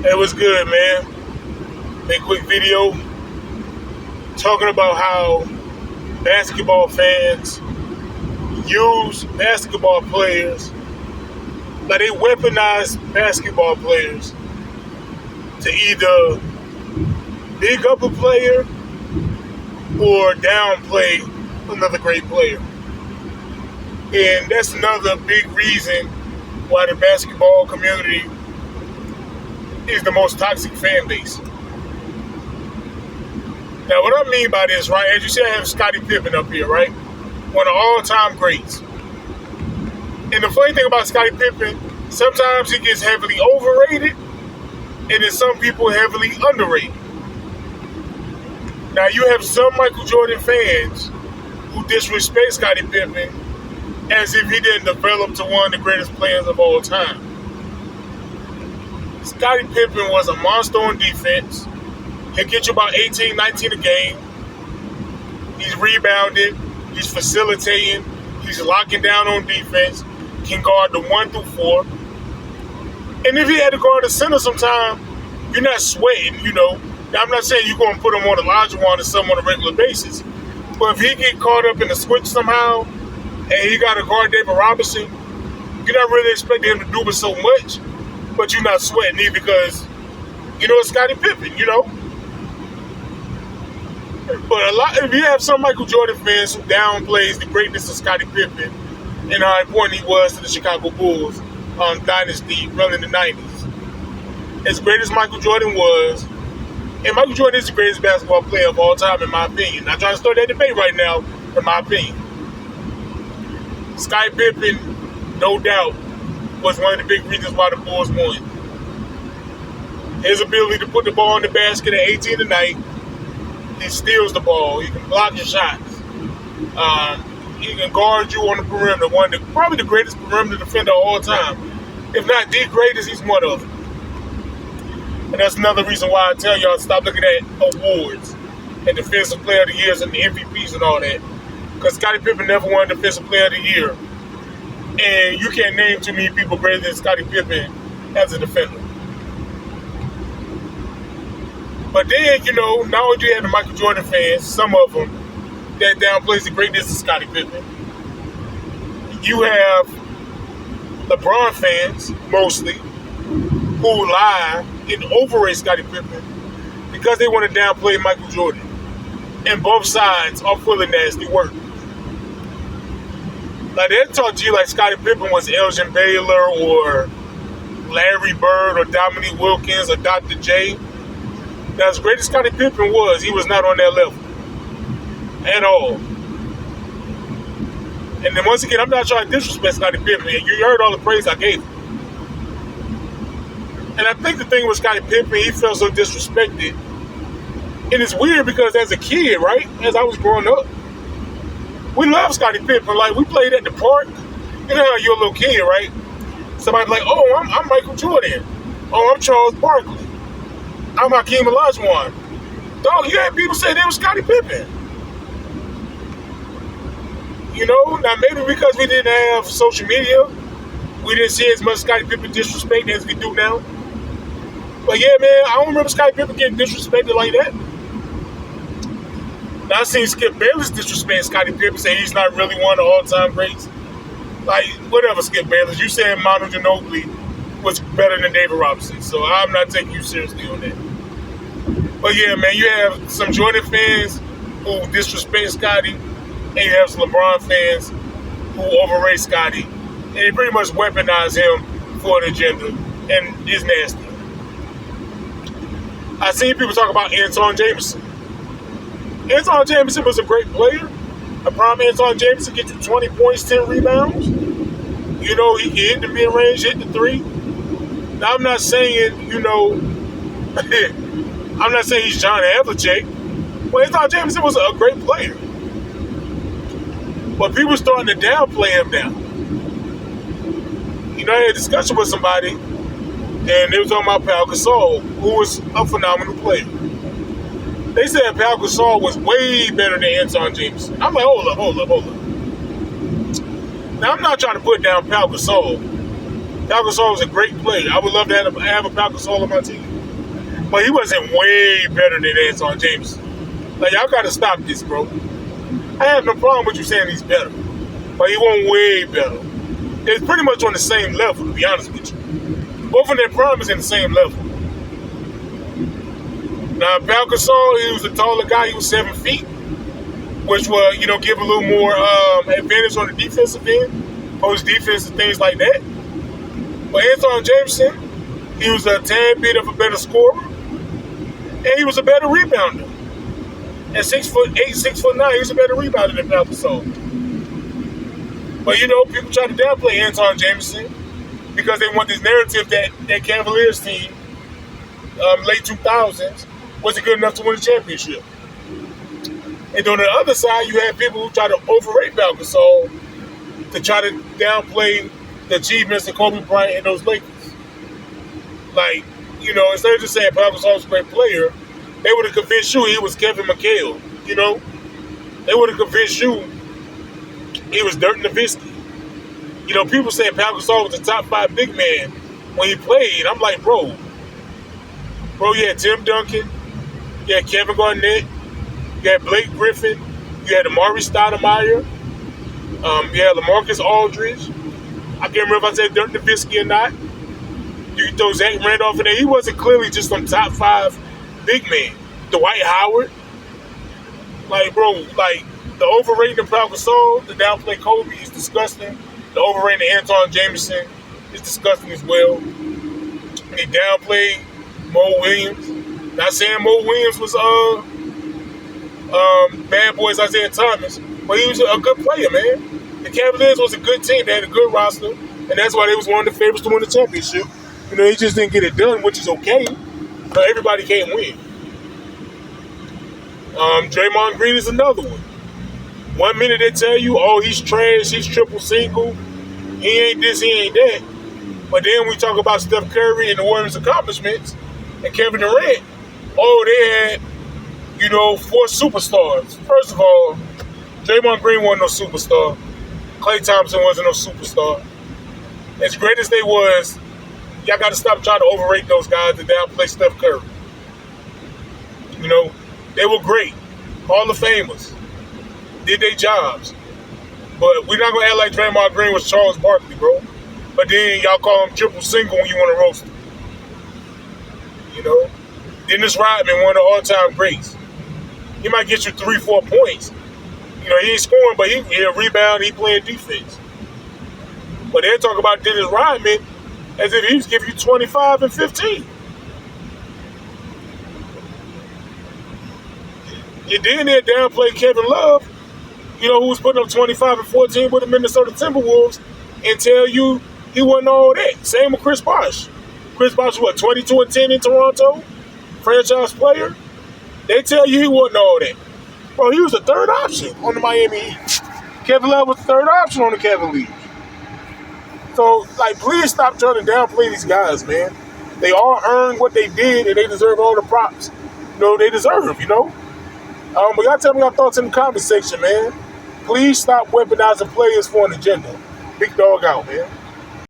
It was good, man. A quick video talking about how basketball fans use basketball players, like they weaponize basketball players to either big up a player or downplay another great player. And that's another big reason why the basketball community is the most toxic fan base. Now, what I mean by this, right, as you see, I have Scottie Pippen up here, right? One of all-time greats. And the funny thing about Scottie Pippen, sometimes he gets heavily overrated, and then some people heavily underrated. Now, you have some Michael Jordan fans who disrespect Scottie Pippen as if he didn't develop to one of the greatest players of all time. Scottie Pippen was a monster on defense. He'll get you about 18, 19 a game. He's rebounding. He's facilitating. He's locking down on defense. Can guard the 1 through 4. And if he had to guard the center sometime, you're not sweating, you know. Now, I'm not saying you're going to put him on Olajuwon or something on a regular basis. But if he get caught up in the switch somehow, and he got to guard David Robinson, you're not really expecting him to do it so much, but you're not sweating either because, you know, it's Scottie Pippen, you know. But if you have some Michael Jordan fans who downplays the greatness of Scottie Pippen and how important he was to the Chicago Bulls dynasty running the 90s. As great as Michael Jordan was, and Michael Jordan is the greatest basketball player of all time, in my opinion. Not trying to start that debate right now, in my opinion. Scottie Pippen, no doubt, was one of the big reasons why the Bulls won. His ability to put the ball in the basket at 18 a night. He steals the ball. He can block your shots. He can guard you on the perimeter. Probably the greatest perimeter defender of all time. If not the greatest, he's one of them. And that's another reason why I tell y'all to stop looking at awards and Defensive Player of the Years and the MVPs and all that. Because Scottie Pippen never won Defensive Player of the Year. And you can't name too many people greater than Scottie Pippen as a defender. But then, you know, not only do you have the Michael Jordan fans, some of them, that downplays the greatness of Scottie Pippen. You have LeBron fans, mostly, who lie and overrate Scottie Pippen because they want to downplay Michael Jordan. And both sides are full of nasty work. Like, they'll talk to you like Scottie Pippen was Elgin Baylor or Larry Bird or Dominique Wilkins or Dr. J. Now, as great as Scottie Pippen was, he was not on that level at all. And then once again, I'm not trying to disrespect Scottie Pippen. You heard all the praise I gave him. And I think the thing with Scottie Pippen, he felt so disrespected. And it's weird because as a kid, right, as I was growing up, we loved Scottie Pippen. Like, we played at the park. You know how you're a little kid, right? Somebody's like, oh, I'm Michael Jordan. Oh, I'm Charles Barkley. I'm Hakeem Olajuwon. Dog, you had people say they were Scottie Pippen. You know, now maybe because we didn't have social media, we didn't see as much Scottie Pippen disrespect as we do now. But yeah, man, I don't remember Scottie Pippen getting disrespected like that. Now, I've seen Skip Bayless disrespect Scottie Pippen, say he's not really one of the all-time greats. Like, whatever, Skip Bayless. You saying Manu Ginobili was better than David Robinson, so I'm not taking you seriously on that. But yeah, man, you have some Jordan fans who disrespect Scottie, and you have some LeBron fans who overrate Scottie, and they pretty much weaponize him for an agenda, and it's nasty. I seen people talk about Antawn Jamison. Antawn Jamison was a great player. A prime Antawn Jamison gets you 20 points, 10 rebounds. You know, he can hit the mid-range, hit the three. Now, I'm not saying, you know, I'm not saying he's John Havlicek, but Antawn Jamison was a great player. But people starting to downplay him now. You know, I had a discussion with somebody, and they were talking about Pau Gasol, who was a phenomenal player. They said Pau Gasol was way better than Antawn Jamison. I'm like, hold up. Now, I'm not trying to put down Pau Gasol, Pau Gasol was a great player. I would love to have a Pau Gasol on my team. But he wasn't way better than Antawn Jameson. Like, y'all got to stop this, bro. I have no problem with you saying he's better. But he wasn't way better. It's pretty much on the same level, to be honest with you. Both of their prime is in the same level. Now, Pau Gasol, he was a taller guy. He was 7 feet, which will, give a little more advantage on the defensive end, post defense and things like that. But Antawn Jameson, he was a tad bit of a better scorer, and he was a better rebounder. At 6'8", 6'9", he was a better rebounder than Pau Gasol. But people try to downplay Antawn Jameson because they want this narrative that Cavaliers team, late 2000s, wasn't good enough to win a championship. And on the other side, you have people who try to overrate Pau Gasol to try to downplay the achievements of Kobe Bryant and those Lakers. Like, instead of just saying Pau Gasol was a great player, they would have convinced you he was Kevin McHale. They would have convinced you he was Dirk Nowitzki. People saying Pau Gasol was the top 5 big man when he played. I'm like, bro, you had Tim Duncan, you had Kevin Garnett, you had Blake Griffin, you had Amari Stoudemire, you had LaMarcus Aldridge. I can't remember if I said Dirk Nowitzki or not. You can throw Zach Randolph in there. He wasn't clearly just some top 5 big man. Dwight Howard. Like, bro, the overrating of Pau Gasol, the downplay Kobe is disgusting. The overrating of Antawn Jameson is disgusting as well. They downplayed Mo Williams. Not saying Mo Williams was bad boys Isaiah Thomas, but he was a good player, man. The Cavaliers was a good team. They had a good roster, and that's why they was one of the favorites to win the championship. He just didn't get it done, which is okay. But everybody can't win. Draymond Green is another one. 1 minute they tell you, oh, he's trash, he's triple single, he ain't this, he ain't that. But then we talk about Steph Curry and the Warriors' accomplishments and Kevin Durant. Oh, they had, 4 superstars. First of all, Draymond Green wasn't no superstar. Klay Thompson wasn't no superstar. As great as they was, y'all got to stop trying to overrate those guys and downplay Steph Curry. They were great. Hall of Famers. Did their jobs. But we're not going to act like Draymond Green was Charles Barkley, bro. But then y'all call him triple single when you want to roast him. Dennis Rodman, one of the all-time greats. He might get you 3-4 points. He ain't scoring, but he'll rebound, he playing defense. But they'll talk about Dennis Rodman as if he was giving you 25 and 15. And then they'll downplay Kevin Love, who was putting up 25 and 14 with the Minnesota Timberwolves, and tell you he wasn't all that. Same with Chris Bosh. Chris Bosh was 22 and 10 in Toronto, franchise player. They tell you he wasn't all that. Bro, he was the third option on the Miami Heat. Kevin Love was the third option on the Cavaliers. So, please stop trying to downplay these guys, man. They all earned what they did, and they deserve all the props, they deserve, But y'all tell me your thoughts in the comment section, man. Please stop weaponizing players for an agenda. Big dog out, man.